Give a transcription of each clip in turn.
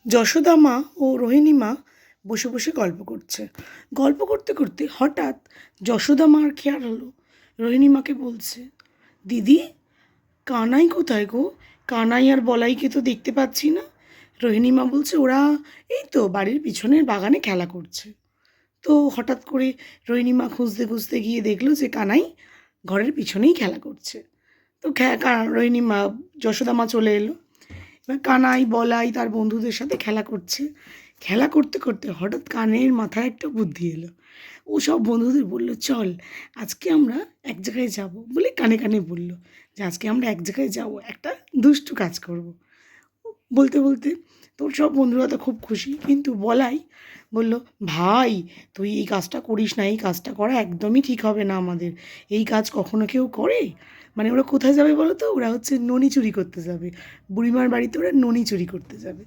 যশোদা মা ও রোহিণী মা বসে বসে গল্প করছে। গল্প করতে করতে হঠাৎ যশোদা মার খেয়াল হলো, রোহিণী মাকে বলছে, দিদি, কানাই কোথায় গো? কানাই আর বলাইকে তো দেখতে পাচ্ছি না। রোহিণী মা বলছে, ওরা এই তো বাড়ির পিছনের বাগানে খেলা করছে। তো হঠাৎ করে রোহিণী মা খুঁজতে খুঁজতে গিয়ে দেখলো যে কানাই ঘরের পিছনেই খেলা করছে। তো রোহিণী মা, যশোদা মা চলে এলো। এবার কানাই বলাই তার বন্ধুদের সাথে খেলা করছে। খেলা করতে করতে হঠাৎ কানের মাথায় একটা বুদ্ধি এলো। ও সব বন্ধুদের বলল, চল আজকে আমরা এক জায়গায় যাব বলে কানে কানে বলল যে আজকে আমরা এক জায়গায় যাব, একটা দুষ্টু কাজ করব। বলতে বলতে তোর সব বন্ধুরা তো খুব খুশি, কিন্তু বলাই বলল, ভাই তুই এই কাজটা করিস না, এই কাজটা করা একদমই ঠিক হবে না আমাদের। এই কাজ কখনো কেউ করে? মানে ওরা কোথায় যাবে বলো তো? ওরা হচ্ছে ননি চুরি করতে যাবে, বুড়িমার বাড়িতে ওরা ননি চুরি করতে যাবে।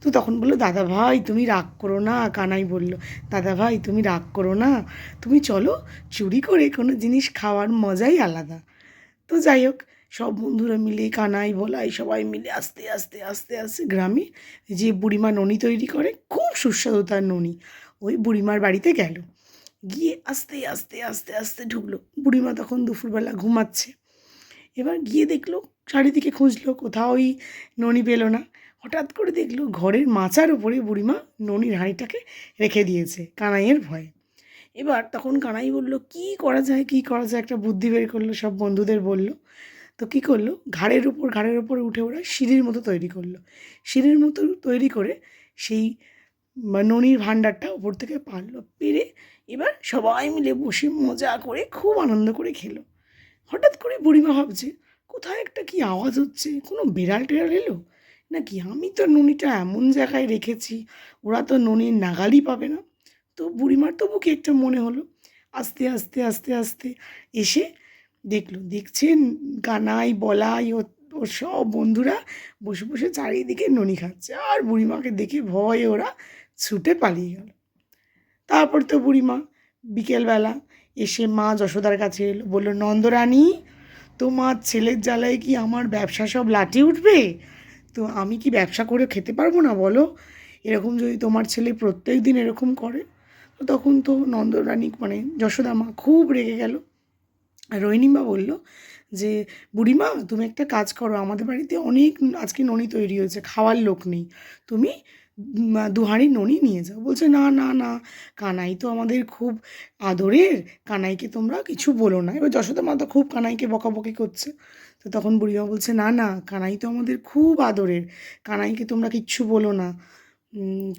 তো তখন বললো, দাদা ভাই তুমি রাগ করো না। কানাই বলল, দাদা ভাই তুমি রাগ করো না, তুমি চলো, চুরি করে কোনো জিনিস খাওয়ার মজাই আলাদা। তো যাই হোক, সব বন্ধুরা মিলে, কানাই বলাই সবাই মিলে আস্তে আস্তে আস্তে আস্তে গ্রামে যে বুড়িমা ননি তৈরি করে, খুব সুস্বাদু তার ননি, ওই বুড়িমার বাড়িতে গেল। গিয়ে আস্তে আস্তে আস্তে আস্তে ঢুকলো। বুড়িমা তখন দুপুরবেলা ঘুমাচ্ছে। এবার গিয়ে দেখলো, চারিদিকে খুঁজলো, কোথাও ওই ননি পেলো না। হঠাৎ করে দেখলো ঘরের মাচার উপরে বুড়িমা ননির হাঁড়িটাকে রেখে দিয়েছে কানাইয়ের ভয়ে। এবার তখন কানাই বলল, কী করা যায়, কী করা যায়, একটা বুদ্ধি বের করলো, সব বন্ধুদের বলল। তো কী করলো, ঘাড়ের ওপর উঠে ওরা সিঁড়ির মতো তৈরি করলো। সিঁড়ির মতো তৈরি করে সেই ননির ভাণ্ডারটা ওপর থেকে পারলো, পেরে এবার সবাই মিলে বসে মজা করে খুব আনন্দ করে খেলো। হঠাৎ করে বুড়িমা ভাবছে, কোথায় একটা কি আওয়াজ হচ্ছে, কোনো বিড়াল টিড়াল এলো নাকি? আমি তো ননিটা এমন জায়গায় রেখেছি, ওরা তো ননির নাগালই পাবে না। তো বুড়িমার তবু কি একটা মনে হলো। আস্তে আস্তে আস্তে আস্তে এসে দেখছেন কানাই বলাই ওর সব বন্ধুরা বসে বসে চারিদিকে ননি খাচ্ছে, আর বুড়িমাকে দেখে ভয়ে ওরা ছুটে পালিয়ে গেল। তারপর তো বুড়িমা বিকেলবেলা এসে মা যশোদার কাছে এলো, বলল, নন্দরানী, তোমার ছেলের জ্বালায় কি আমার ব্যবসা সব লাটে উঠবে? তো আমি কি ব্যবসা করে খেতে পারবো না বলো? এরকম যদি তোমার ছেলে প্রত্যেক দিন এরকম করে। তো তখন তো নন্দরানী মানে যশোদা মা খুব রেগে গেল। আর রোহিণীমা বলল যে, বুড়িমা তুমি একটা কাজ করো, আমাদের বাড়িতে অনেক আজকে ননি তৈরি হয়েছে, খাওয়ার লোক নেই, তুমি দু হাঁড়ি ননি নিয়ে যাও। বলছে, না না না, কানাই তো আমাদের খুব আদরের, কানাইকে তোমরা কিছু বলো না। এবার যশোদা মা তো খুব কানাইকে বকাবকি করছে। তো তখন বুড়িমা বলছে, না না, কানাই তো আমাদের খুব আদরের, কানাইকে তোমরা কিচ্ছু বলো না।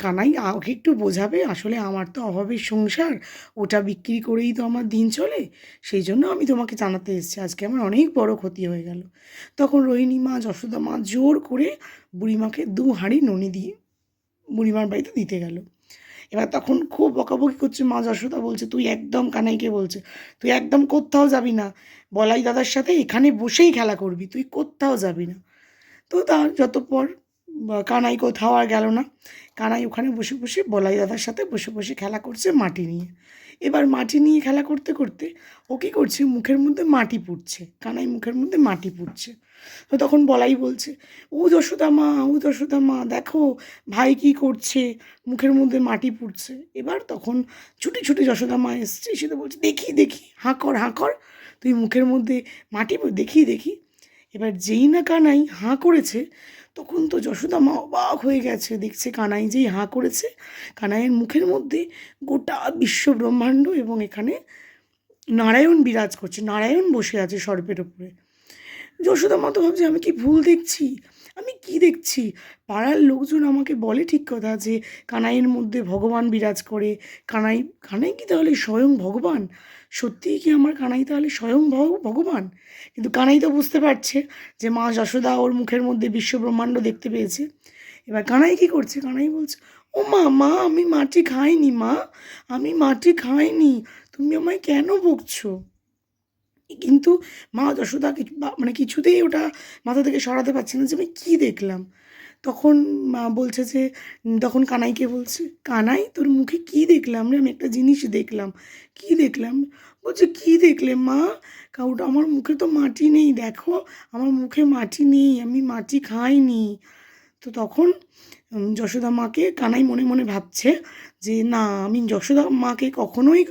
কানাই ওকে একটু বোঝাবে, আসলে আমার তো অভাবের সংসার, ওটা বিক্রি করেই তো আমার দিন চলে, সেই জন্য আমি তোমাকে জানাতে এসেছি, আজকে আমার অনেক বড় ক্ষতি হয়ে গেল। তখন রোহিণী মা, যশোদা মা জোর করে বুড়িমাকে দু হাঁড়ি ননি দিয়ে বুড়িমার বাড়িতে দিতে গেল। এবার তখন খুব বকাবকি করছে মা যশোদা, বলছে, তুই একদম, কানাইকে বলছে, তুই একদম কোথাও যাবি না, বলাই দাদার সাথে এখানে বসেই খেলা করবি, তুই কোথাও যাবি না। তো তার যত পর কানাই কোথাও আর গেল না। কানাই ওখানে বসে বসে বলাই দাদার সাথে বসে বসে খেলা করছে মাটি নিয়ে। এবার মাটি নিয়ে খেলা করতে করতে ও কী করছে, মুখের মধ্যে মাটি পুড়ছে, কানাই মুখের মধ্যে মাটি পুড়ছে। তো তখন বলাই বলছে, ও যশোদা মা, ও যশোদা মা, দেখো ভাই কী করছে, মুখের মধ্যে মাটি পুড়ছে। এবার তখন ছুটে ছুটে যশোদা মা এসছে, এসে তো বলছে, দেখি দেখি, হাঁ কর হাঁ কর, তুই মুখের মধ্যে মাটি দেখি দেখি। এবার যেই না কানাই হাঁ করেছে, তখন তো যশোদা মা অবাক হয়ে গেছে, দেখছে কানাই যেই হাঁ করেছে, কানাইয়ের মুখের মধ্যে গোটা বিশ্ব ব্রহ্মাণ্ড, এবং এখানে নারায়ণ বিরাজ করছে, নারায়ণ বসে আছে সর্পের ওপরে। যশোদা মা তো ভাবছে, আমি কি ভুল দেখছি, আমি কি দেখছি? পাড়ার লোকজন আমাকে বলে ঠিক কথা যে কানাইয়ের মধ্যে ভগবান বিরাজ করে। কানাই কানাই কি তাহলে স্বয়ং ভগবান? সত্যিই কি আমার কানাই তাহলে স্বয়ং ভগবান? কিন্তু কানাই তো বুঝতে পারছে যে মা যশোদা ওর মুখের মধ্যে বিশ্বব্রহ্মাণ্ড দেখতে পেয়েছে। এবার কানাই কী করছে, কানাই বলছে, ও মা, মা আমি মাটি খাইনি, মা আমি মাটি খাইনি, তুমি আমায় কেন বকছো? কিন্তু মা যশোদা মানে কিছুতেই ওটা মাথা থেকে সরাতে পারছে না যে আমি কী দেখলাম। তখন মা বলছে যে, তখন কানাইকে বলছে, কানাই তোর মুখে কী দেখলাম রে? আমি একটা জিনিস দেখলাম। কী দেখলাম? বলছে, কী দেখলে মা? ওটা আমার মুখে তো মাটি নেই, দেখো আমার মুখে মাটি নেই, আমি মাটি খাইনি। তো তখন যশোদা মাকে কানাই মনে মনে ভাবছে যে না, আমি যশোদা মাকে কখনোই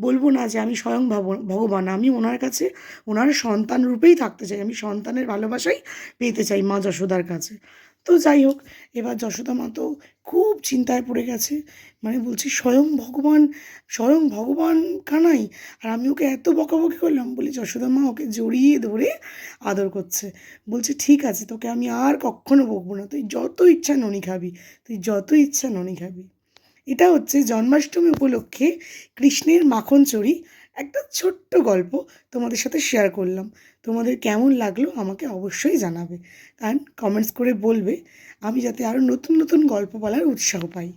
বলবো না যে আমি স্বয়ং ভগবান, আমি ওনার কাছে ওনার সন্তান রূপেই থাকতে চাই, আমি সন্তানের ভালোবাসাই পেতে চাই মা যশোদার কাছে। তো যাই হোক, এবার যশোদা মা তো খুব চিন্তায় পড়ে গেছে, মানে বলছি স্বয়ং ভগবান কানাই, আর আমি ওকে এত বকাবকি করলাম বলে যশোদা মা ওকে জড়িয়ে ধরে আদর করছে, বলছে ঠিক আছে, তোকে আমি আর কখনো বকবো না, তুই যত ইচ্ছা ননি খাবি, তুই যত ইচ্ছা ননি খাবি। এটা হচ্ছে জন্মাষ্টমী উপলক্ষে কৃষ্ণের মাখন চড়ি একটা ছোট্ট গল্প তোমাদের সাথে শেয়ার করলাম। তোমাদের কেমন লাগলো আমাকে অবশ্যই জানাবে, কারণ কমেন্টস করে বলবে, আমি যাতে আরও নতুন নতুন গল্প বলার উৎসাহ পাই।